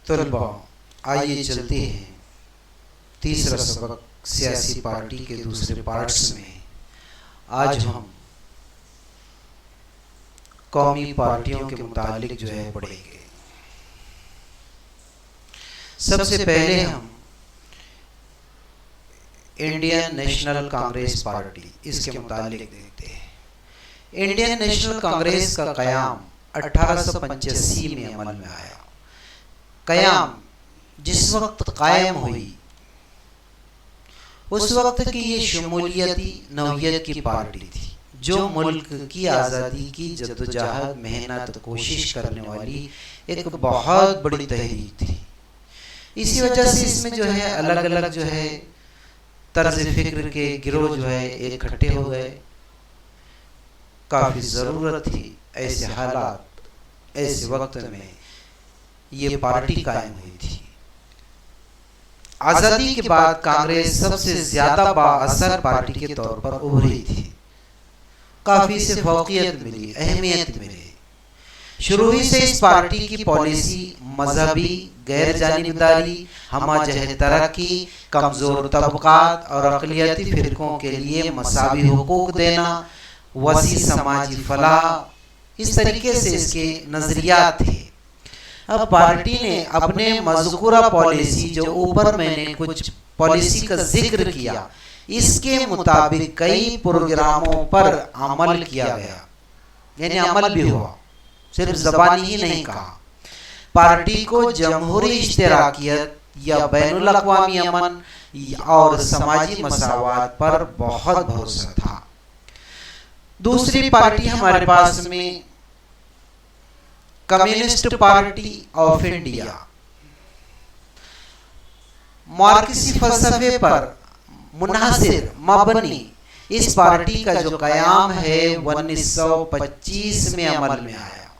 तलबा, आइए चलते हैं तीसरा सबक सियासी पार्टी के दूसरे पार्ट्स में। आज हम कौमी पार्टियों के मुतालिक जो है पढ़ेंगे। सबसे पहले हम इंडियन नेशनल कांग्रेस पार्टी, इसके मुतालिक देखते हैं। इंडियन नेशनल कांग्रेस का क़याम 1885 में अमल में आया। क़याम जिस वक्त कायम हुई उस वक्त की ये शमूलियती नौयत की पार्टी थी, जो मुल्क की आज़ादी की जद्दोजहद, मेहनत, कोशिश करने वाली एक बहुत बड़ी तहरीक थी। इसी वजह से इसमें जो है अलग अलग जो है तर्ज फिक्र के गिरोह जो है इकट्ठे हो गए। काफ़ी ज़रूरत थी ऐसे हालात, ऐसे वक्त में ये पार्टी कायम हुई थी। आज़ादी के बाद कांग्रेस सबसे ज़्यादा बाअसर पार्टी के तौर पर उभरी थी। काफ़ी से फौकियत मिली, अहमियत मिली। शुरू ही से इस पार्टी की पॉलिसी मजहबी गैर जानिबदारी, हमजह तरक्की, कमज़ोर तबकात और अक़लियती फ़िरक़ों के लिए मसावी हुकूक देना, वसी समाजी फलाह, इस तरीके से इसके नज़रियात थे। अब पार्टी ने अपने मज़कूरा पॉलिसी, जो ऊपर मैंने कुछ पॉलिसी का जिक्र किया, इसके मुताबिक कई प्रोग्रामों पर अमल किया गया, यानी अमल भी हुआ, सिर्फ ज़बानी ही नहीं कहा। पार्टी को जमहूरी इश्तिराकियत या बैनुल अक़वामी अमन और समाजी मसावात पर बहुत भरोसा था। दूसरी पार्टी हमारे पास में कम्युनिस्ट पार्टी ऑफ इंडिया, मार्क्सी फ़लसफ़े पर मुनहसिर मबनी इस पार्टी का जो क़याम है 1925 में अमल में आया।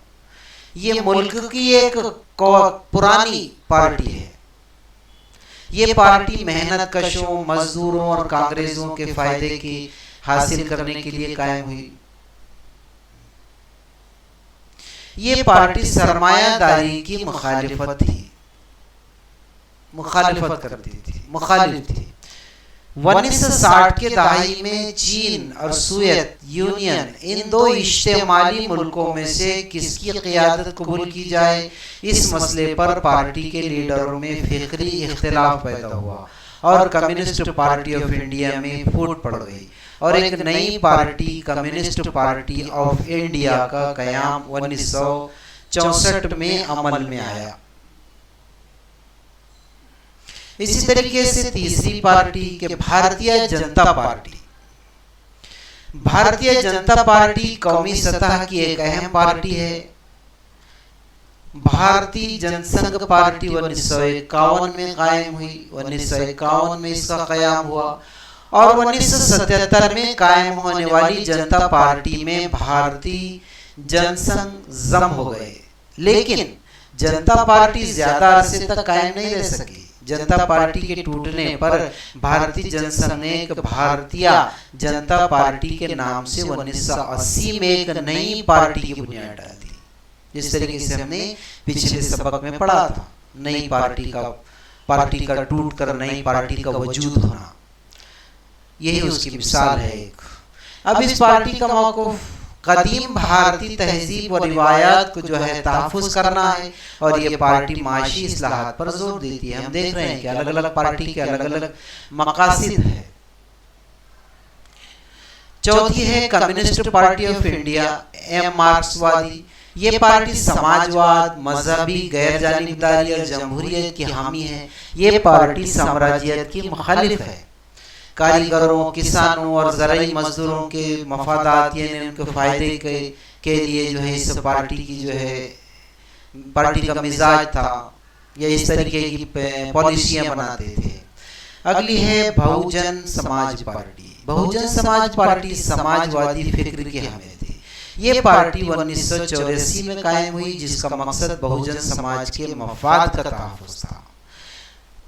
ये मुल्क की एक पुरानी पार्टी है। ये पार्टी मेहनत कशों, मजदूरों और कांग्रेसों के फ़ायदे की हासिल करने के लिए कायम हुई। ये पार्टी सरमायादारी की मुखालिफत करती थी, मुखालिफ थी। 1960 के दहाई में चीन और सोवियत यूनियन, इन दो इश्तिमाली मुल्कों में से किसकी क़ियादत कबूल की जाए, इस मसले पर पार्टी के लीडरों में फ़िक्री इख्तिलाफ पैदा हुआ और कम्युनिस्ट पार्टी ऑफ इंडिया में फूट पड़ गई और एक नई party communist party of India का क़याम 1964 में अमल में आया। इसी तरीके से तीसरी पार्टी के भारतीय जनता पार्टी। भारतीय जनता पार्टी कौमी सतह की एक अहम पार्टी है। भारतीय जनसंघ पार्टी 1951 में कायम हुई। 1951 में इसका क़याम हुआ और 1977 में कायम होने वाली जनता पार्टी में भारतीय जनसंघ जम हो गए। लेकिन जनता पार्टी ज़्यादा अरसे तक कायम नहीं रह सकी। जनता पार्टी के टूटने पर भारतीय जनसंघ ने एक भारतीय जनता पार्टी के नाम से 1980 में एक नई पार्टी की बुनियाद डाल दी। जिस तरीके से हमने पिछले सबक में पढ़ा था, नई पार्टी का टूट कर नई पार्टी का वजूद होना, यही उसकी मिसाल है एक। अब इस पार्टी का मौक़िफ़ कदीम भारतीय तहजीब और रिवायात को जो है तहफ़्फ़ुज़ करना है और ये पार्टी माशी इस्लाहात पर जोर देती है। हम देख रहे हैं कि अलग अलग पार्टी के अलग अलग मकासिद है। चौथी है कम्युनिस्ट पार्टी ऑफ इंडिया, मार्क्सवादी। ये पार्टी समाजवाद, मजहबी गैर जानिबदारी और जमहूरियत की हामी है। ये पार्टी साम्राज्यवाद की मुखालिफ है। कारीगरों, किसानों और ज़राई मजदूरों के मफादात, यानी उनके फ़ायदे के लिए जो है इस पार्टी की जो है पार्टी का मिजाज था, या इस तरीके की पॉलिसियाँ बनाते थे। अगली है बहुजन समाज पार्टी। बहुजन समाज पार्टी समाजवादी फिक्र की हामी थी। ये पार्टी 1984 में कायम हुई, जिसका मकसद बहुजन समाज के मफाद का तहफ़्फ़ुज़ था।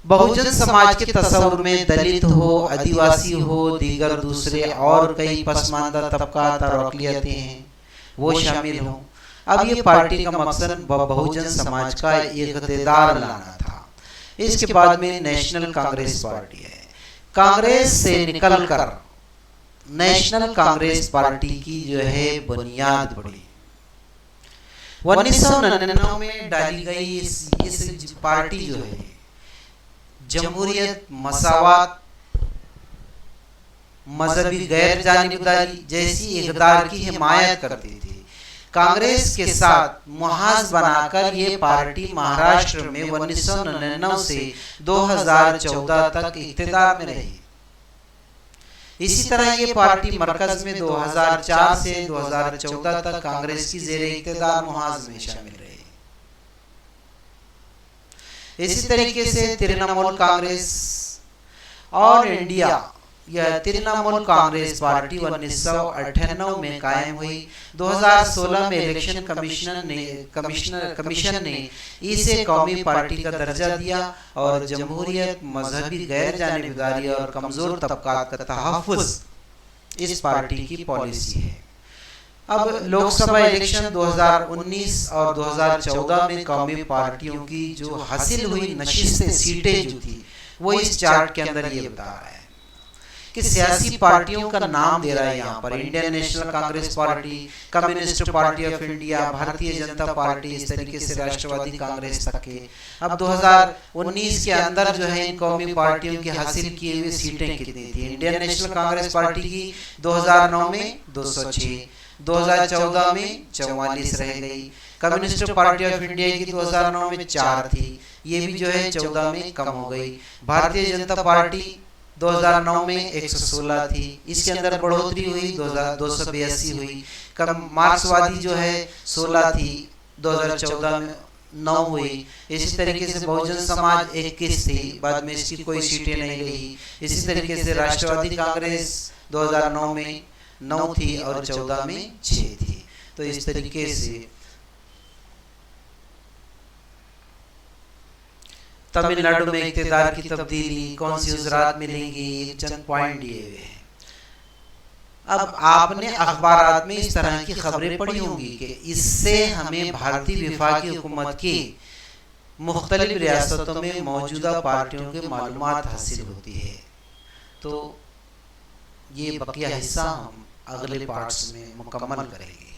बहुजन समाज के तस्वुर में दलित हो, आदिवासी हो, दीगर दूसरे और कई पसमानदा तबकात और अक़लियतें हैं, वो शामिल हों। अब ये पार्टी का मकसद बहुजन समाज का इक़्तिदार लाना था। इसके बाद में नेशनल कांग्रेस पार्टी है। कांग्रेस से निकलकर नेशनल कांग्रेस पार्टी की जो है बुनियाद पड़ी 1999 में डाली गई। इस पार्टी जो है जमहूरियत, मसावात, मजहबी गैर जानिबदारी जैसी इक़्तिदार की हिमायत करती थी। कांग्रेस के साथ मुहाज बनाकर ये पार्टी महाराष्ट्र में 1999 से 2014 तक इक़्तिदार में रही। इसी तरह ये पार्टी मरकज में 2004 से 2014 तक कांग्रेस की ज़ेरे इक़्तिदार मुहाज में शामिल रही। इसी तरीके से तृणमूल कांग्रेस और इंडिया, यह तृणमूल कांग्रेस पार्टी 1998 में कायम हुई। 2016 में इलेक्शन कमीशन ने इसे कौमी पार्टी का दर्जा दिया और जमहूरियत, मजहबी गैर जानिबदारी और कमज़ोर तबकात का तहफ़्फ़ुज़ इस पार्टी की पॉलिसी है। अब लोकसभा इलेक्शन 2019 और 2014 में कौमी पार्टियों की जो हासिल हुई नशिस्तें, सीटें जो थी, वो इस चार्ट के अंदर ये बता रहा है कि सियासी पार्टियों का नाम दे रहा है यहाँ पर। Indian national Congress party, communist party of India, Bharatiya Janata party, इस तरीके से राष्ट्रवादी कांग्रेस तक के। अब 2019 के अंदर जो है इन कौमी पार्टियों की हासिल किए हुए सीटें कितनी थी? इंडियन नेशनल कांग्रेस पार्टी की 2009 में 206, 2014 में 44 रह गई। कम्युनिस्ट पार्टी ऑफ इंडिया की 2009 में 4 थी, ये भी जो है 14 में कम हो गई। भारतीय जनता पार्टी 2009 में 116 थी, इसके अंदर बढ़ोतरी हुई, 282 हुई। मार्क्सवादी जो है 16 थी, 2014 में 9 हुई। इसी तरीके से बहुजन समाज 21 थी, बाद में इसकी कोई सीटें नहीं रही। इसी तरीके से राष्ट्रवादी कांग्रेस 2009 में 9 थी और 14 में 6 थी। तो इस तरीके से तमिलनाडु में इक़्तिदार की तब्दीली, कौन सी वज़रात मिलेंगी, चंद पॉइंट दिए हुए हैं। अब आपने अखबारात में इस तरह की खबरें पढ़ी होंगी कि इससे हमें भारतीय वफाकी हुकूमत की मुख्तलिफ रियासतों में मौजूदा पार्टियों की मालूमात हासिल होती है। तो ये बकिया हिस्सा हम अगले पार्ट्स में मुकम्मल करेंगे।